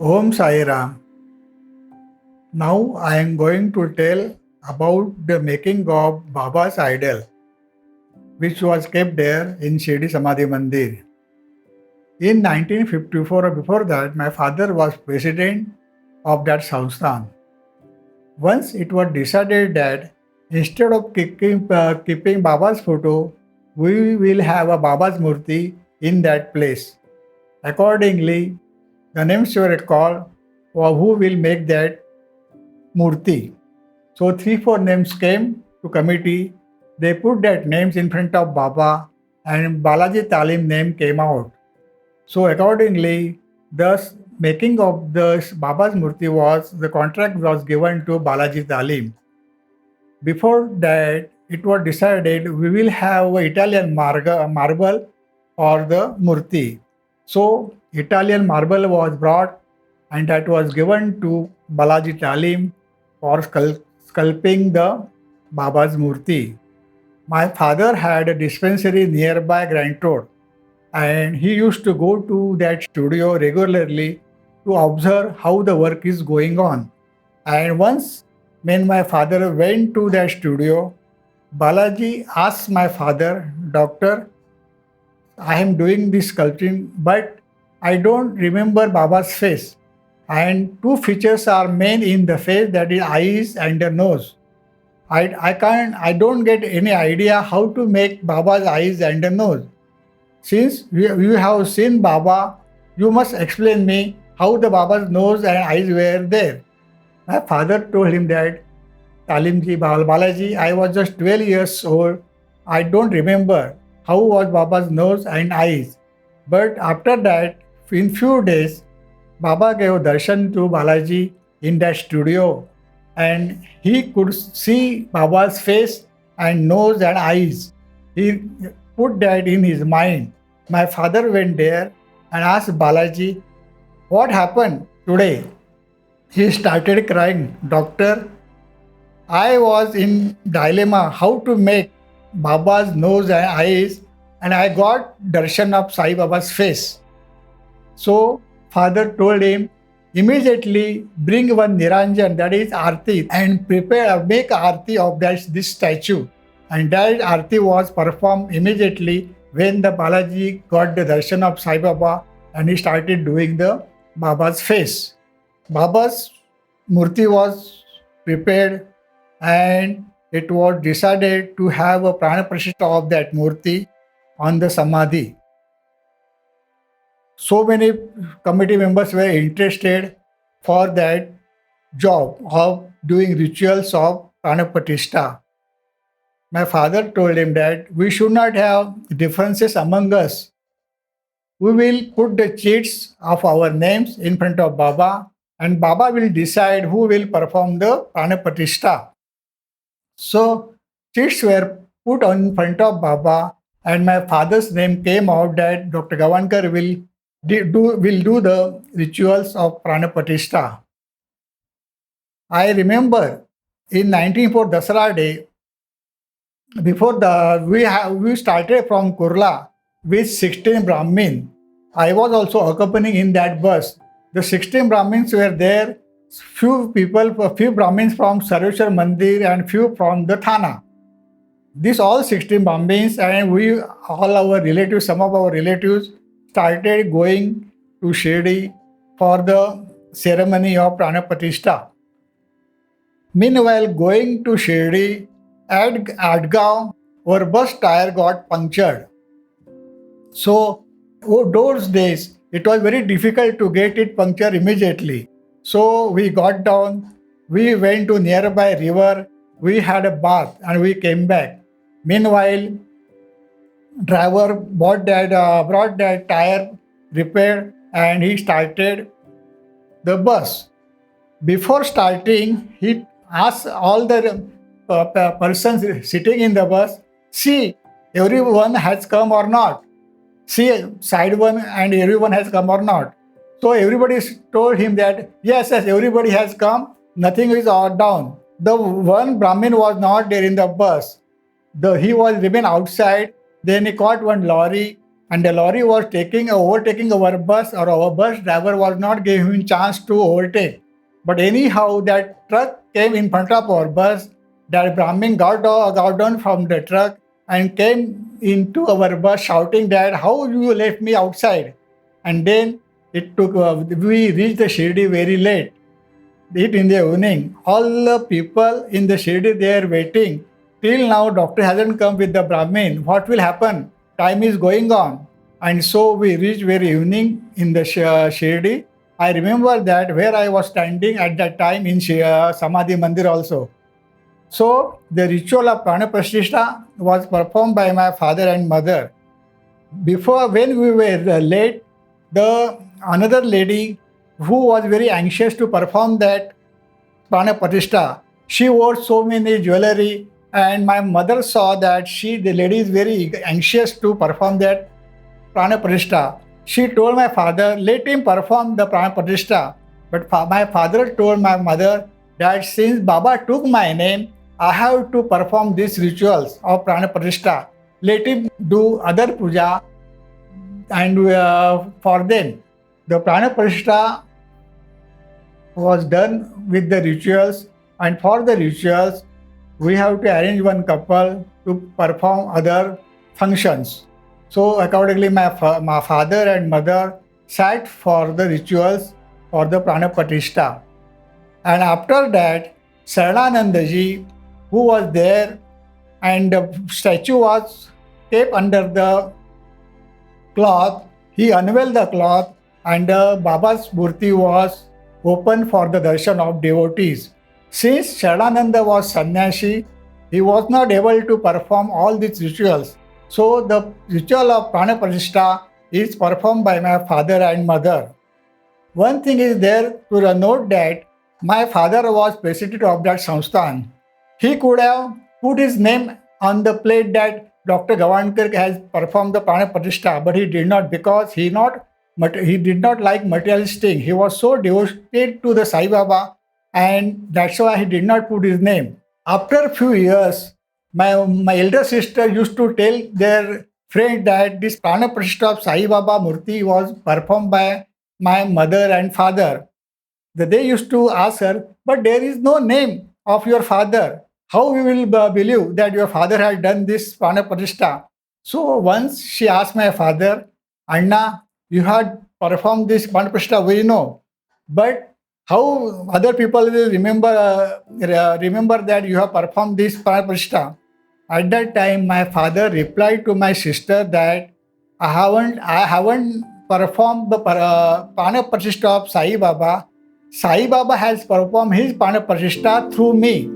Om Sai Ram. Now I am going to tell about the making of Baba's idol, which was kept there in Shirdi Samadhi Mandir. In 1954 or before that, my father was president of that Sansthan. Once it was decided that instead of keeping Baba's photo, we will have a Baba's Murti in that place. Accordingly, the names were called for who will make that Murti. So 3-4 names came to committee. They put that names in front of Baba and Balaji Talim name came out. So accordingly, the making of the Baba's Murti was the contract was given to Balaji Talim. Before that, it was decided we will have Italian marble or the Murti. So Italian marble was brought and that was given to Balaji Talim for sculpting the Baba's Murti. My father had a dispensary nearby Grant Road and he used to go to that studio regularly to observe how the work is going on. And once when my father went to that studio, Balaji asked my father, Doctor, I am doing this sculpting, but I don't remember Baba's face. And two features are main in the face, that is eyes and the nose. I don't get any idea how to make Baba's eyes and the nose. Since you have seen Baba, you must explain me how the Baba's nose and eyes were there. My father told him that, Talimji, Balaji, I was just 12 years old. I don't remember how was Baba's nose and eyes. But after that, in few days, Baba gave darshan to Balaji in that studio and he could see Baba's face and nose and eyes. He put that in his mind. My father went there and asked Balaji, what happened today? He started crying, Doctor, I was in dilemma how to make Baba's nose and eyes and I got darshan of Sai Baba's face. So father told him, immediately bring one Niranjan, that is Aarti, and make Aarti of this statue. And that Aarti was performed immediately when the Balaji got the darshan of Sai Baba and he started doing the Baba's face. Baba's Murti was prepared and it was decided to have a Prana Pratishtha of that Murti on the Samadhi. So many committee members were interested for that job of doing rituals of Prana Pratishtha. My father told him that we should not have differences among us. We will put the cheats of our names in front of Baba and Baba will decide who will perform the Prana Pratishtha. So cheats were put in front of Baba and my father's name came out that Dr. Gavankar will do the rituals of Prana Pratishtha. I remember in 1904 Dasara day, before we started from Kurla with 16 Brahmin. I was also accompanying in that bus. The 16 Brahmins were there, few Brahmins from Sarveshwar Mandir and few from the Thana. These all 16 Brahmins and some of our relatives started going to Shirdi for the ceremony of Prana Pratishtha. Meanwhile, going to Shirdi, at Adgaon, our bus tire got punctured. So, those days, it was very difficult to get it punctured immediately. So, we got down, we went to nearby river, we had a bath and we came back. Meanwhile, driver brought that tire repaired and he started the bus. Before starting, he asked all the persons sitting in the bus, see, everyone has come or not. See, side one and everyone has come or not. So everybody told him that, yes, everybody has come, nothing is all down. The one Brahmin was not there in the bus. He was remain outside. Then he caught one lorry and the lorry was overtaking our bus, or our bus driver was not giving chance to overtake. But anyhow, that truck came in front of our bus. That Brahmin got down from the truck and came into our bus shouting that how you left me outside. And then we reached the Shirdi very late, it in the evening. All the people in the Shirdi, they are waiting. Till now, doctor hasn't come with the Brahmin. What will happen? Time is going on. And so we reached very evening in the Shirdi. I remember that where I was standing at that time in Samadhi Mandir also. So the ritual of Prana Pratishtha was performed by my father and mother. Before, when we were late, the another lady who was very anxious to perform that Prana Pratishtha, she wore so many jewelry, and my mother saw that the lady is very anxious to perform that Prana Pratishtha. She told my father, let him perform the Prana Pratishtha. But my father told my mother that since Baba took my name, I have to perform these rituals of Prana Pratishtha. Let him do other puja, and for them, the Prana Pratishtha was done with the rituals, and for the rituals, we have to arrange one couple to perform other functions. So accordingly, my father and mother sat for the rituals for the Prana Pratishtha. And after that, Saranandaji, who was there, and the statue was kept under the cloth, he unveiled the cloth, and Baba's murti was open for the darshan of devotees. Since Sharananda was sannyasi, he was not able to perform all these rituals. So the ritual of Prana Pratishtha is performed by my father and mother. One thing is there to note that my father was president of that samsthan. He could have put his name on the plate that Dr. Gavankar has performed the Prana Pratishtha, but he did not, because he did not like materialistic. He was so devoted to the Sai Baba, and that's why he did not put his name. After a few years, my elder sister used to tell their friend that this Prana Pratishtha of Sai Baba Murti was performed by my mother and father. They used to ask her, but there is no name of your father. How we will believe that your father has done this Prana Pratishtha? So once she asked my father, Anna, you had performed this Prana Pratishtha, we know. But how other people will remember that you have performed this Prana Pratishtha? At that time, my father replied to my sister that I haven't performed the Prana Pratishtha of Sai Baba. Sai Baba has performed his Prana Pratishtha through me.